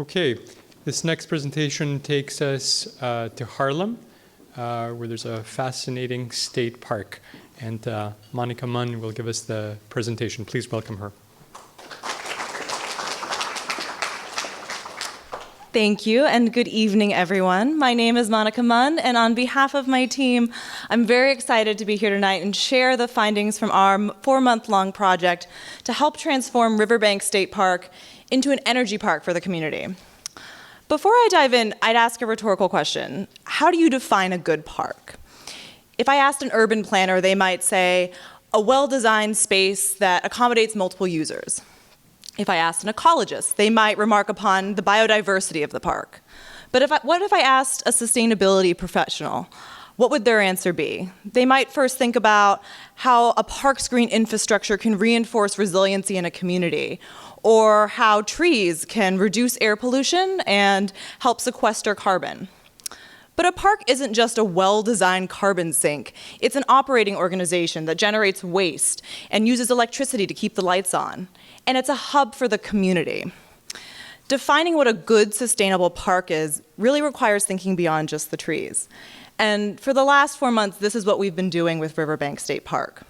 Okay, this next presentation takes us to Harlem, where there's a fascinating state park. And Monica Munn will give us the presentation. Please welcome her. Thank you, and good evening, everyone. My name is Monica Munn, and on behalf of my team, I'm very excited to be here tonight and share the findings from our 4-month-long project to help transform Riverbank State Park into an energy park for the community. Before I dive in, I'd ask a rhetorical question. How do you define a good park? If I asked an urban planner, they might say, a well-designed space that accommodates multiple users. If I asked an ecologist, they might remark upon the biodiversity of the park. But what if I asked a sustainability professional? What would their answer be? They might first think about how a park's green infrastructure can reinforce resiliency in a community, or how trees can reduce air pollution and help sequester carbon. But a park isn't just a well-designed carbon sink. It's an operating organization that generates waste and uses electricity to keep the lights on. And it's a hub for the community. Defining what a good, sustainable park is really requires thinking beyond just the trees. And for the last 4 months, this is what we've been doing with Riverbank State Park.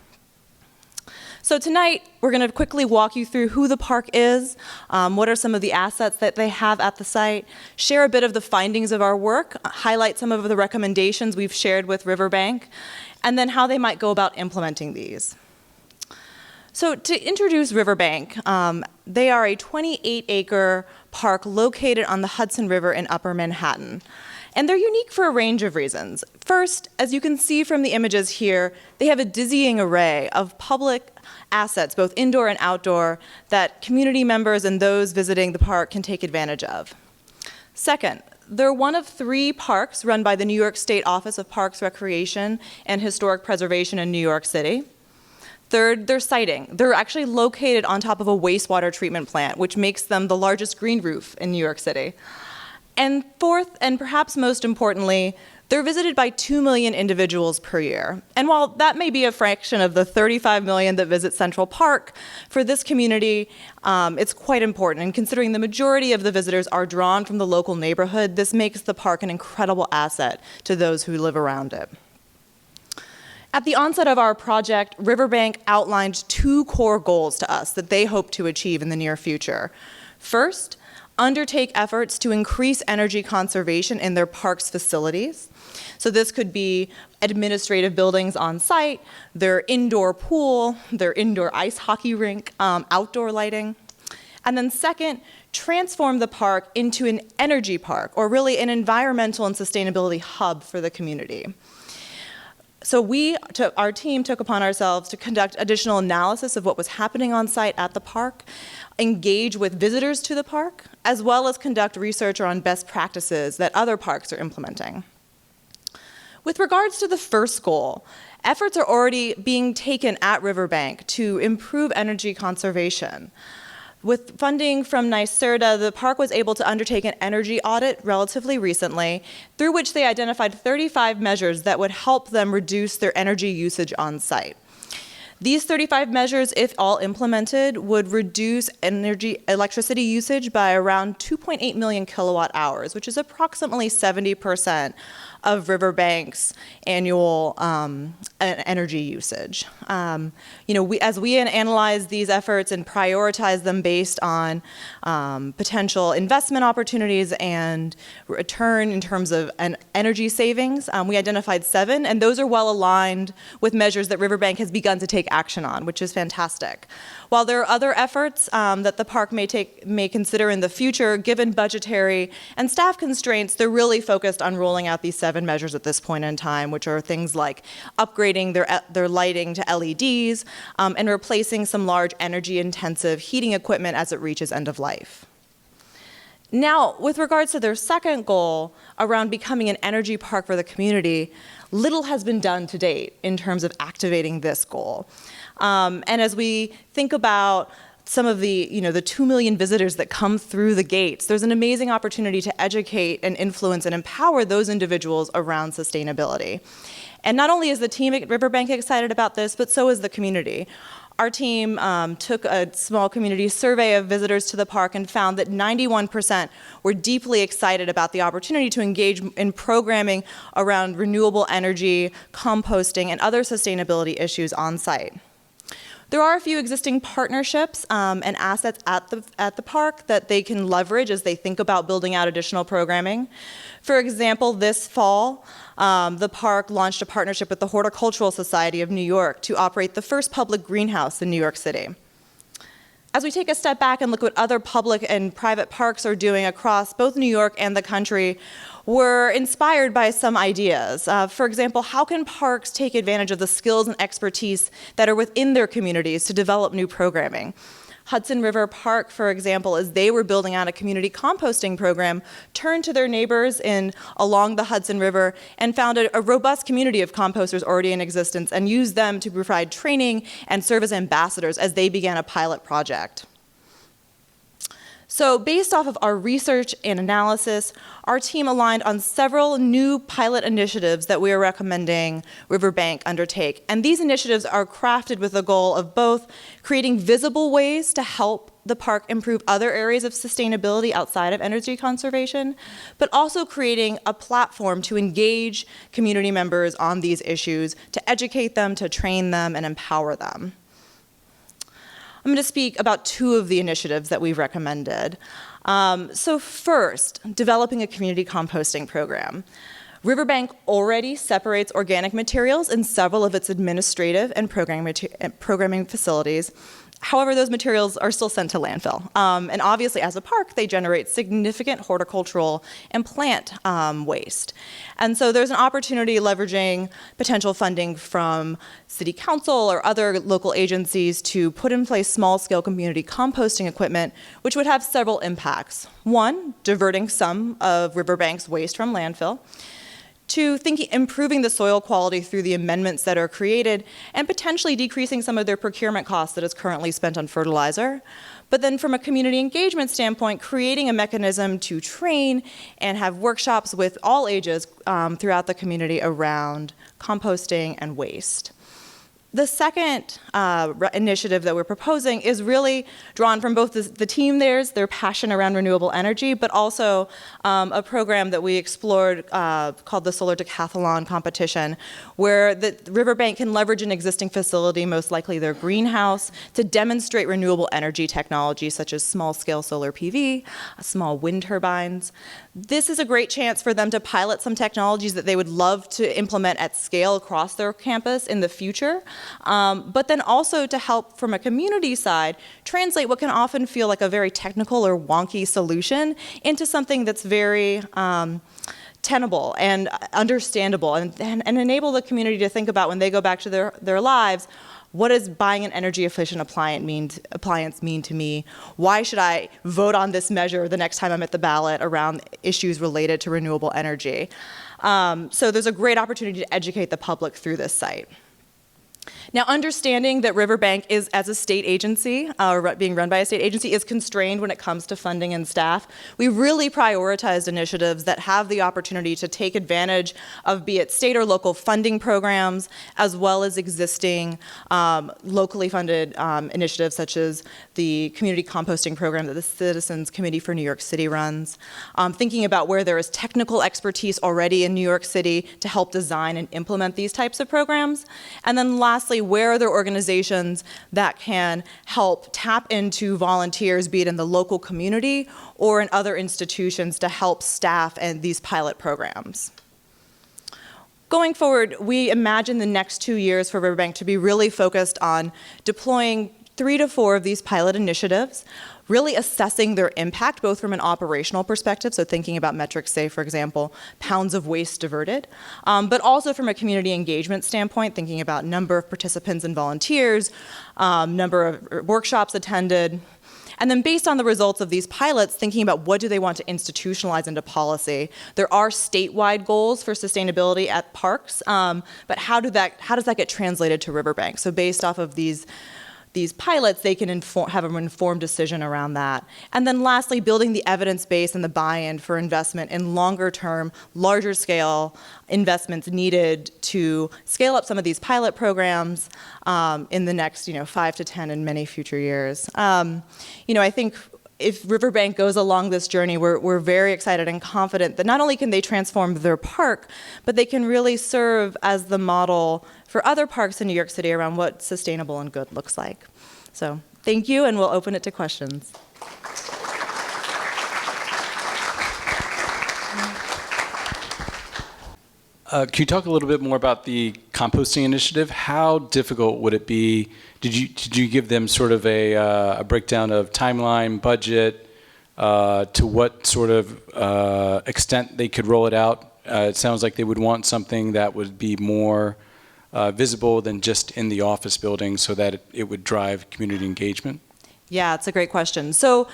So tonight, we're going to quickly walk you through who the park is, what are some of the assets that they have at the site, share a bit of the findings of our work, highlight some of the recommendations we've shared with Riverbank, and then how they might go about implementing these. So to introduce Riverbank, they are a 28-acre park located on the Hudson River in Upper Manhattan. And they're unique for a range of reasons. First, as you can see from the images here, they have a dizzying array of public assets, both indoor and outdoor, that community members and those visiting the park can take advantage of. Second, they're one of 3 parks run by the New York State Office of Parks, Recreation, and Historic Preservation in New York City. Third, their siting. They're actually located on top of a wastewater treatment plant, which makes them the largest green roof in New York City. And fourth, and perhaps most importantly, they're visited by 2 million individuals per year. And while that may be a fraction of the 35 million that visit Central Park, for this community, it's quite important. And considering the majority of the visitors are drawn from the local neighborhood, this makes the park an incredible asset to those who live around it. At the onset of our project, Riverbank outlined 2 core goals to us that they hope to achieve in the near future. First, undertake efforts to increase energy conservation in their park's facilities. So this could be administrative buildings on site, their indoor pool, their indoor ice hockey rink, outdoor lighting. And then second, transform the park into an energy park, or really an environmental and sustainability hub for the community. So our team took upon ourselves to conduct additional analysis of what was happening on site at the park, engage with visitors to the park, as well as conduct research on best practices that other parks are implementing. With regards to the first goal, efforts are already being taken at Riverbank to improve energy conservation. With funding from NYSERDA, the park was able to undertake an energy audit relatively recently, through which they identified 35 measures that would help them reduce their energy usage on site. These 35 measures, if all implemented, would reduce electricity usage by around 2.8 million kilowatt hours, which is approximately 70% of Riverbank's annual energy usage. As we analyze these efforts and prioritize them based on potential investment opportunities and return in terms of energy savings, we identified 7, and those are well aligned with measures that Riverbank has begun to take action on, which is fantastic. While there are other efforts that the park may consider in the future, given budgetary and staff constraints, they're really focused on rolling out these 7 measures at this point in time, which are things like upgrading their lighting to LEDs and replacing some large energy-intensive heating equipment as it reaches end of life. Now, with regards to their second goal around becoming an energy park for the community, little has been done to date in terms of activating this goal. And as we think about some of the 2 million visitors that come through the gates, there's an amazing opportunity to educate and influence and empower those individuals around sustainability. And not only is the team at Riverbank excited about this, but so is the community. Our team took a small community survey of visitors to the park and found that 91% were deeply excited about the opportunity to engage in programming around renewable energy, composting, and other sustainability issues on site. There are a few existing partnerships and assets at the park that they can leverage as they think about building out additional programming. For example, this fall, the park launched a partnership with the Horticultural Society of New York to operate the first public greenhouse in New York City. As we take a step back and look at what other public and private parks are doing across both New York and the country, we're inspired by some ideas. For example, how can parks take advantage of the skills and expertise that are within their communities to develop new programming? Hudson River Park, for example, as they were building out a community composting program, turned to their neighbors along the Hudson River and found a robust community of composters already in existence and used them to provide training and serve as ambassadors as they began a pilot project. So based off of our research and analysis, our team aligned on several new pilot initiatives that we are recommending Riverbank undertake. And these initiatives are crafted with the goal of both creating visible ways to help the park improve other areas of sustainability outside of energy conservation, but also creating a platform to engage community members on these issues, to educate them, to train them, and empower them. I'm going to speak about two of the initiatives that we've recommended. So first, developing a community composting program. Riverbank already separates organic materials in several of its administrative and programming facilities. However, those materials are still sent to landfill. And obviously, as a park, they generate significant horticultural and plant waste. And so there's an opportunity leveraging potential funding from City Council or other local agencies to put in place small-scale community composting equipment, which would have several impacts. One, diverting some of Riverbank's waste from landfill. Two, improving the soil quality through the amendments that are created and potentially decreasing some of their procurement costs that is currently spent on fertilizer. But then from a community engagement standpoint, creating a mechanism to train and have workshops with all ages throughout the community around composting and waste. The second initiative that we're proposing is really drawn from both the team their passion around renewable energy, but also a program that we explored called the Solar Decathlon competition, where the Riverbank can leverage an existing facility, most likely their greenhouse, to demonstrate renewable energy technology such as small-scale solar PV, small wind turbines. This is a great chance for them to pilot some technologies that they would love to implement at scale across their campus in the future. But then also to help from a community side translate what can often feel like a very technical or wonky solution into something that's very tenable and understandable and enable the community to think about when they go back to their lives, what does buying an energy efficient appliance mean to me? Why should I vote on this measure the next time I'm at the ballot around issues related to renewable energy? So there's a great opportunity to educate the public through this site. Now, understanding that Riverbank is, as a state agency, or being run by a state agency, is constrained when it comes to funding and staff, we really prioritized initiatives that have the opportunity to take advantage of, be it state or local funding programs, as well as existing locally funded initiatives such as the community composting program that the Citizens Committee for New York City runs. Thinking about where there is technical expertise already in New York City to help design and implement these types of programs. And then lastly, where are there organizations that can help tap into volunteers, be it in the local community or in other institutions, to help staff and these pilot programs? Going forward, we imagine the next 2 years for Riverbank to be really focused on deploying 3 to 4 of these pilot initiatives, really assessing their impact, both from an operational perspective, so thinking about metrics, say, for example, pounds of waste diverted, but also from a community engagement standpoint, thinking about number of participants and volunteers, number of workshops attended, and then based on the results of these pilots, thinking about what do they want to institutionalize into policy. There are statewide goals for sustainability at parks, but how does that get translated to Riverbank? So based off of these these pilots, they can have an informed decision around that. And then lastly, building the evidence base and the buy-in for investment in longer-term, larger-scale investments needed to scale up some of these pilot programs in the next 5 to 10 and many future years. I think if Riverbank goes along this journey, we're very excited and confident that not only can they transform their park, but they can really serve as the model for other parks in New York City around what sustainable and good looks like. So thank you, and we'll open it to questions. Can you talk a little bit more about the composting initiative? How difficult would it be? Did you give them sort of a breakdown of timeline, budget, to what sort of extent they could roll it out? It sounds like they would want something that would be more visible than just in the office building, so that it would drive community engagement. Yeah, it's a great question. So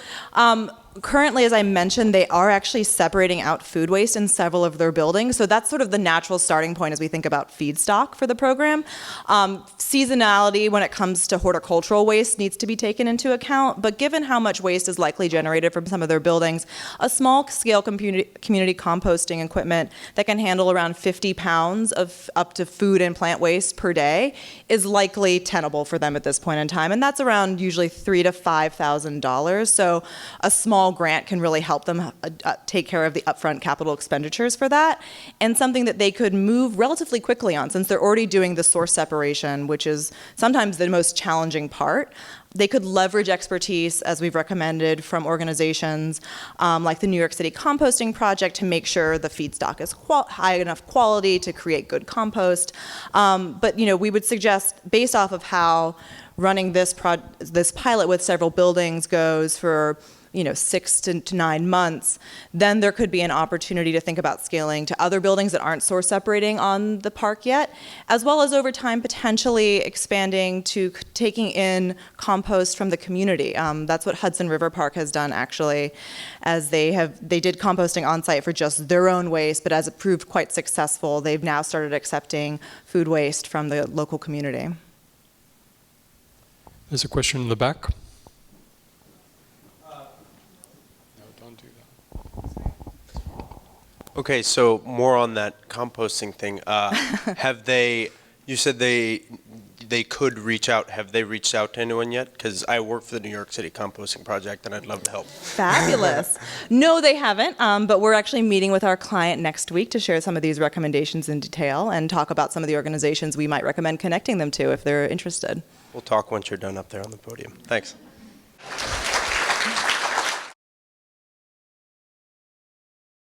currently, as I mentioned, they are actually separating out food waste in several of their buildings. So that's sort of the natural starting point as we think about feedstock for the program. Seasonality when it comes to horticultural waste needs to be taken into account. But given how much waste is likely generated from some of their buildings, a small-scale community composting equipment that can handle around 50 pounds of up to food and plant waste per day is likely tenable for them at this point in time. And that's around usually $3,000 to $5,000. So a small grant can really help them take care of the upfront capital expenditures for that, and something that they could move relatively quickly on since they're already doing the source separation, which is sometimes the most challenging part. They could leverage expertise, as we've recommended, from organizations like the New York City Composting Project to make sure the feedstock is high enough quality to create good compost. But we would suggest, based off of how running this pilot with several buildings goes for 6 to 9 months, then there could be an opportunity to think about scaling to other buildings that aren't source separating on the park yet, as well as over time potentially expanding to taking in compost from the community. That's what Hudson River Park has done actually, as they did composting on site for just their own waste, but as it proved quite successful, they've now started accepting food waste from the local community. There's a question in the back. Okay, so more on that composting thing. You said they could reach out. Have they reached out to anyone yet? Because I work for the New York City Composting Project, and I'd love to help. Fabulous. No, they haven't, but we're actually meeting with our client next week to share some of these recommendations in detail and talk about some of the organizations we might recommend connecting them to if they're interested. We'll talk once you're done up there on the podium. Thanks.